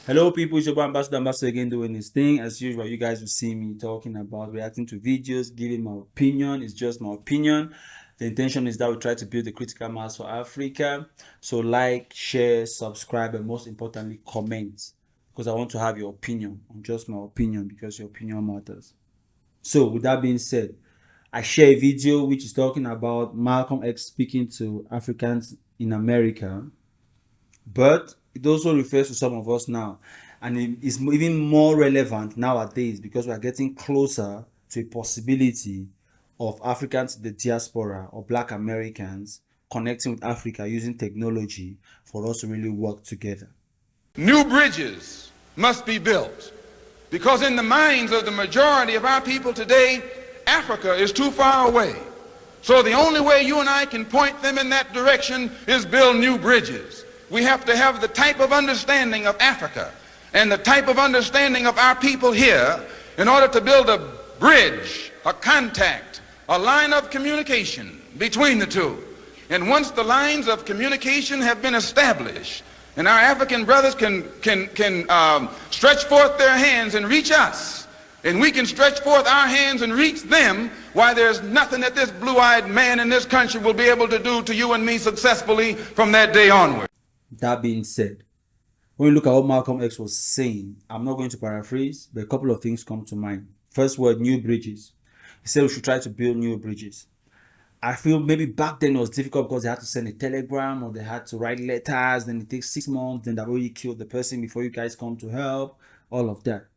Hello, people. It's your boy Ambassador again doing this thing. As usual, you guys will see me talking about reacting to videos, giving my opinion. It's just my opinion. The intention is that we try to build a critical mass for Africa. So, like, share, subscribe, and most importantly, comment because I want to have your opinion on just my opinion because your opinion matters. So, with that being said, I share a video which is talking about Malcolm X speaking to Africans in America, but it also refers to some of us now, and it is even more relevant nowadays because we are getting closer to a possibility of Africans in the diaspora or Black Americans connecting with Africa using technology for us to really work together. New bridges must be built because in the minds of the majority of our people today, Africa is too far away. So the only way you and I can point them in that direction is build new bridges. We have to have the type of understanding of Africa and the type of understanding of our people here in order to build a bridge, a contact, a line of communication between the two. And once the lines of communication have been established, and our African brothers can stretch forth their hands and reach us, and we can stretch forth our hands and reach them, why there's nothing that this blue-eyed man in this country will be able to do to you and me successfully from that day onward. That being said, when you look at what Malcolm X was saying, I'm not going to paraphrase, but a couple of things come to mind. First word, new bridges. He said we should try to build new bridges. I feel maybe back then it was difficult because they had to send a telegram or they had to write letters, then it takes 6 months, then they've already killed the person before you guys come to help, all of that.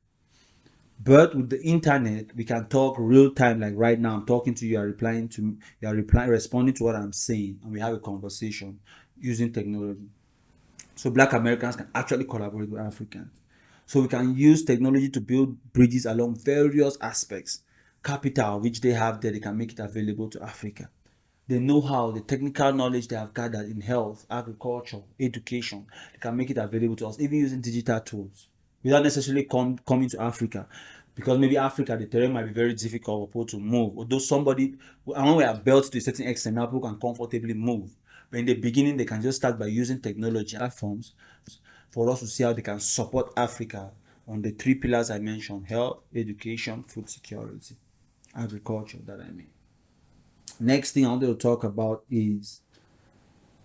But with the internet, we can talk real time, like right now. I'm talking to you, responding to what I'm saying, and we have a conversation using technology. So Black Americans can actually collaborate with Africans. So we can use technology to build bridges along various aspects. Capital, which they have there, they can make it available to Africa. The know-how, the technical knowledge they have gathered in health, agriculture, education, they can make it available to us, even using digital tools, without necessarily coming to Africa. Because maybe Africa, the terrain might be very difficult for people to move. Although somebody, and when we are built to a certain extent, now people can comfortably move. But in the beginning, they can just start by using technology platforms for us to see how they can support Africa on the 3 pillars I mentioned: health, education, food security, agriculture, that I mean. Next thing I wanted to talk about is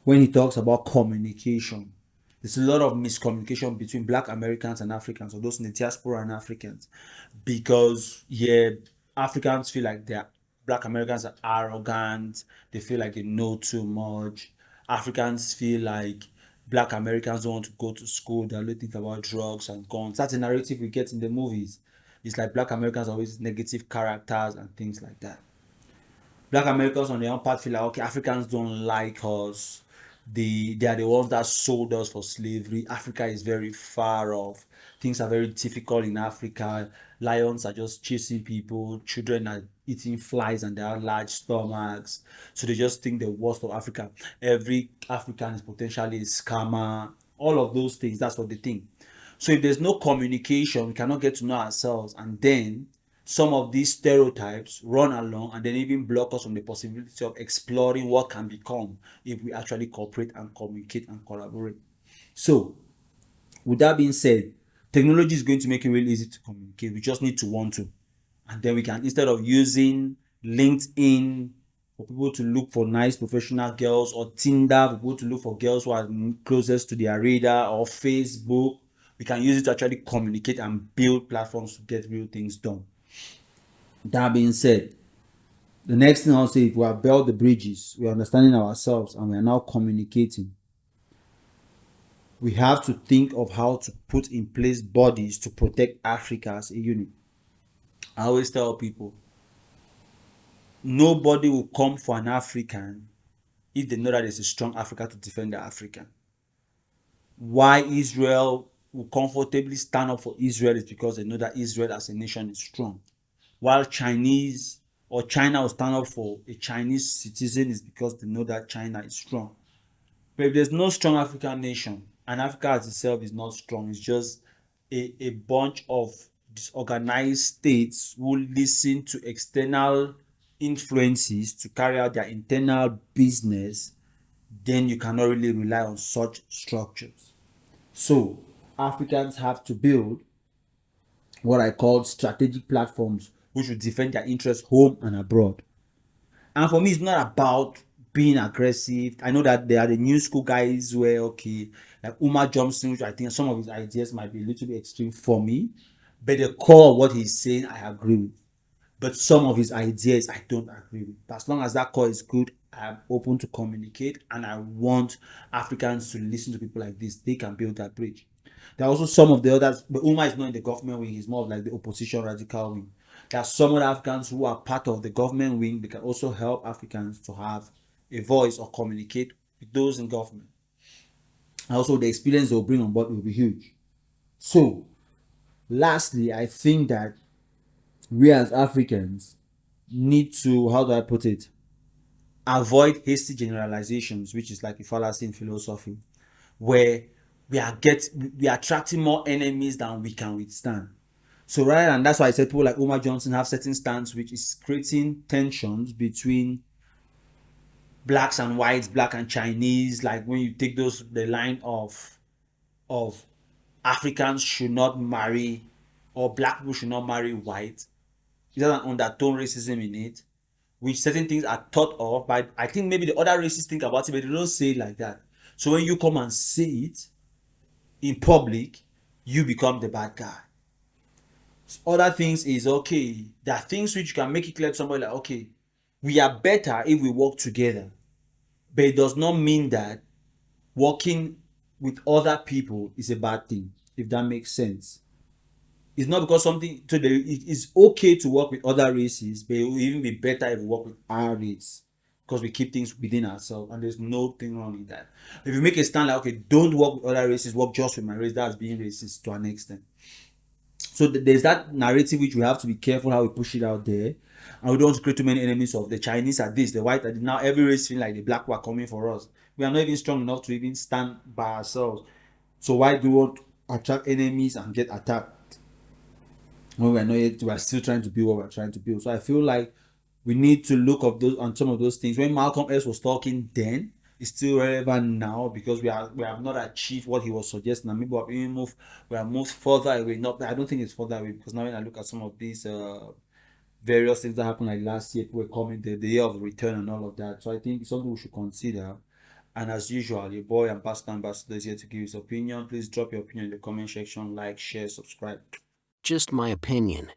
when he talks about communication. There's a lot of miscommunication between Black Americans and Africans, or those in the diaspora and Africans, because Africans feel like Black Americans are arrogant. They feel like they know too much. Africans feel like Black Americans don't want to go to school. They only think about drugs and guns. That's the narrative we get in the movies. It's like Black Americans are always negative characters and things like that. Black Americans on their own part feel like, okay, Africans don't like us. They are the ones that sold us for slavery. Africa is very far off. Things are very difficult in Africa. Lions are just chasing people. Children are eating flies and they have large stomachs. So they just think the worst of Africa. Every African is potentially a scammer. All of those things, that's what they think. So if there's no communication, we cannot get to know ourselves, and then some of these stereotypes run along and then even block us from the possibility of exploring what can become if we actually cooperate and communicate and collaborate. So, with that being said, technology is going to make it really easy to communicate. We just need to want to. And then we can, instead of using LinkedIn for people to look for nice professional girls, or Tinder for people to look for girls who are closest to their radar, or Facebook, we can use it to actually communicate and build platforms to get real things done. That being said, the next thing I'll say, if we have built the bridges, we are understanding ourselves and we are now communicating, we have to think of how to put in place bodies to protect Africa as a unit. I always tell people, nobody will come for an African if they know that there's a strong Africa to defend the African. Why Israel will comfortably stand up for Israel is because they know that Israel as a nation is strong. While China will stand up for a Chinese citizen is because they know that China is strong. But if there's no strong African nation, and Africa as itself is not strong, it's just a bunch of disorganized states who listen to external influences to carry out their internal business, then you cannot really rely on such structures. So Africans have to build what I call strategic platforms which will defend their interests home and abroad. And for me, it's not about being aggressive. I know that there are the new school guys where, okay, like Umar Johnson, which I think some of his ideas might be a little bit extreme for me, but the core of what he's saying, I agree with. But some of his ideas, I don't agree with. But as long as that core is good, I'm open to communicate, and I want Africans to listen to people like this. They can build that bridge. There are also some of the others, but Umar is not in the government wing, he's more of like the opposition radical wing. There are some other Africans who are part of the government wing. They can also help Africans to have a voice or communicate with those in government. And also the experience they'll bring on board will be huge. So, lastly, I think that we as Africans need to, how do I put it, avoid hasty generalizations, which is like a fallacy in philosophy, where we are attracting more enemies than we can withstand. So rather than, that's why I said people like Omar Johnson have certain stance which is creating tensions between blacks and whites, black and Chinese. Like when you take the line of Africans should not marry, or black people should not marry white. It has an undertone racism in it, which certain things are thought of, but I think maybe the other racists think about it, but they don't say it like that. So when you come and say it in public, you become the bad guy. Other things is, okay, there are things which you can make it clear to somebody like, okay, we are better if we work together, but it does not mean that working with other people is a bad thing, if that makes sense. It's not because something today, it is okay to work with other races, but it will even be better if we work with our race, because we keep things within ourselves, and there's nothing wrong with that. If you make a stand like, okay, don't work with other races, work just with my race, that's being racist to an extent. So there's that narrative which we have to be careful how we push it out there, and we don't create too many enemies of the Chinese are this, the white are this. Now every race feel like the black were coming for us. We are not even strong enough to even stand by ourselves. So why do we want to attract enemies and get attacked when we're not yet, we're still trying to build what we're trying to build? So I feel like we need to look up those on some of those things. When Malcolm X was talking then, it's still relevant now, because we have not achieved what he was suggesting, and maybe we have moved further away. Not, I don't think it's further away, because now when I look at some of these various things that happened like last year, people were coming the year of return and all of that. So I think it's something we should consider. And as usual, your boy Ambassador is here to give his opinion. Please drop your opinion in the comment section, like, share, subscribe. Just my opinion.